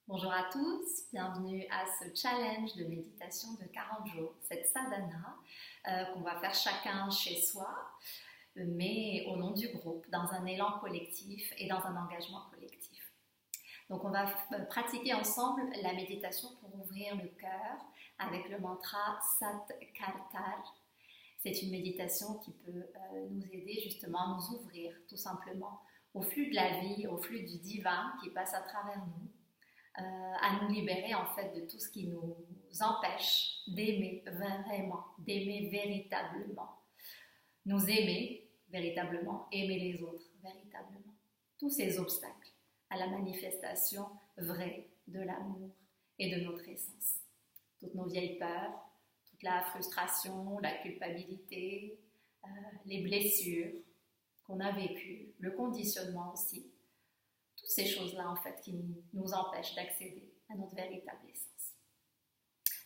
Bonjour à tous, bienvenue à ce challenge de méditation de 40 jours, cette sadhana qu'on va faire chacun chez soi, mais au nom du groupe, dans un élan collectif et dans un engagement collectif. Donc on va pratiquer ensemble la méditation pour ouvrir le cœur avec le mantra Sat Kartar. C'est une méditation qui peut nous aider justement à nous ouvrir tout simplement au flux de la vie, au flux du divin qui passe à travers nous. À nous libérer en fait de tout ce qui nous empêche d'aimer vraiment, d'aimer véritablement, nous aimer véritablement, aimer les autres véritablement. Tous ces obstacles à la manifestation vraie de l'amour et de notre essence. Toutes nos vieilles peurs, toute la frustration, la culpabilité, les blessures qu'on a vécues, le conditionnement aussi. Toutes ces choses-là, en fait, qui nous empêchent d'accéder à notre véritable essence.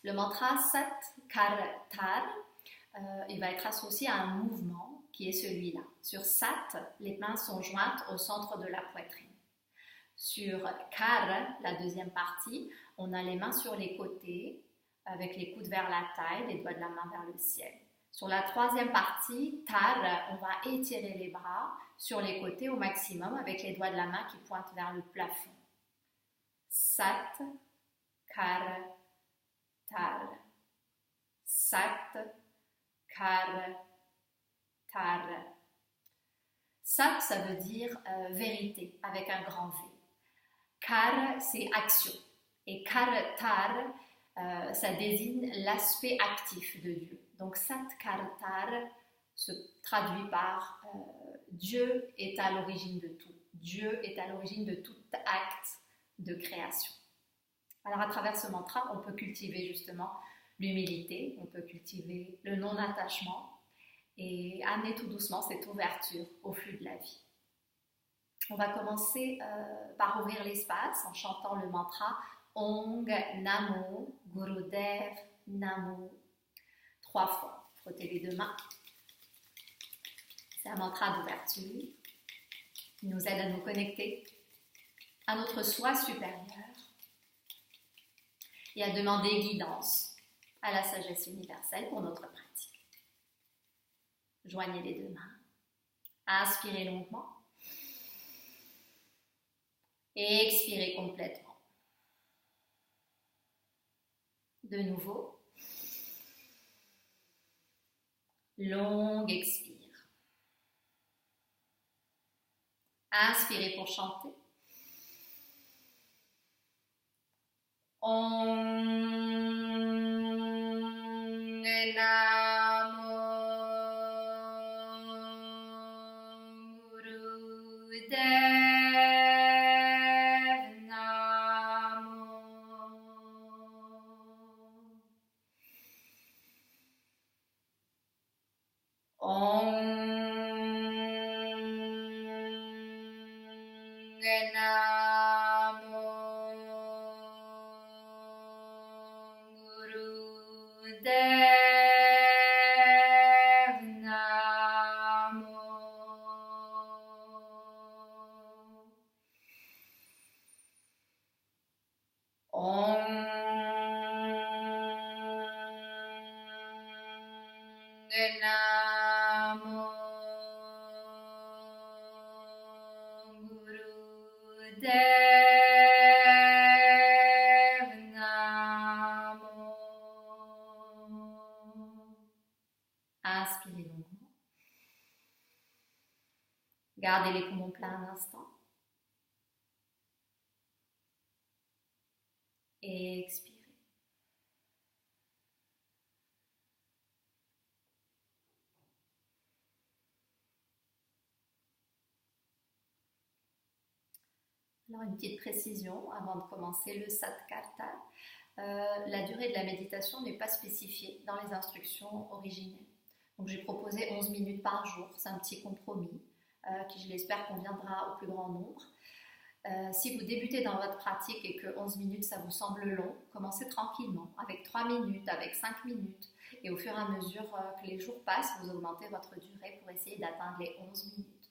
Le mantra Sat Kartar, il va être associé à un mouvement qui est celui-là. Sur Sat, les mains sont jointes au centre de la poitrine. Sur Kar, la deuxième partie, on a les mains sur les côtés, avec les coudes vers la taille, les doigts de la main vers le ciel. Sur la troisième partie, Tar, on va étirer les bras sur les côtés au maximum avec les doigts de la main qui pointent vers le plafond. Sat, Kar, Tar. Sat, Kar, Tar. Sat, ça veut dire vérité avec un grand V. Kar, c'est action. Et Kar, Tar, ça désigne l'aspect actif de Dieu. Donc Sat Kartar se traduit par Dieu est à l'origine de tout. Dieu est à l'origine de tout acte de création. Alors à travers ce mantra, on peut cultiver justement l'humilité, on peut cultiver le non-attachement et amener tout doucement cette ouverture au flux de la vie. On va commencer par ouvrir l'espace en chantant le mantra Ong Namo Gurudev Namo. 3 fois. Frottez les 2 mains. C'est un mantra d'ouverture qui nous aide à nous connecter à notre soi supérieur et à demander guidance à la sagesse universelle pour notre pratique. Joignez les 2 mains. Inspirez longuement et expirez complètement. De nouveau. Longue expire. Inspirez pour chanter. Om Namo Gurudev Namo. Om Namo Gurudev Namo. Om Namo Gurudev Namo. Inspirez longuement. Gardez les poumons pleins un instant. Et expirez. Alors une petite précision avant de commencer le Sat Kartar. La durée de la méditation n'est pas spécifiée dans les instructions originelles. Donc j'ai proposé 11 minutes par jour, c'est un petit compromis qui je l'espère conviendra au plus grand nombre. Si vous débutez dans votre pratique et que 11 minutes ça vous semble long, commencez tranquillement avec 3 minutes, avec 5 minutes et au fur et à mesure que les jours passent, vous augmentez votre durée pour essayer d'atteindre les 11 minutes.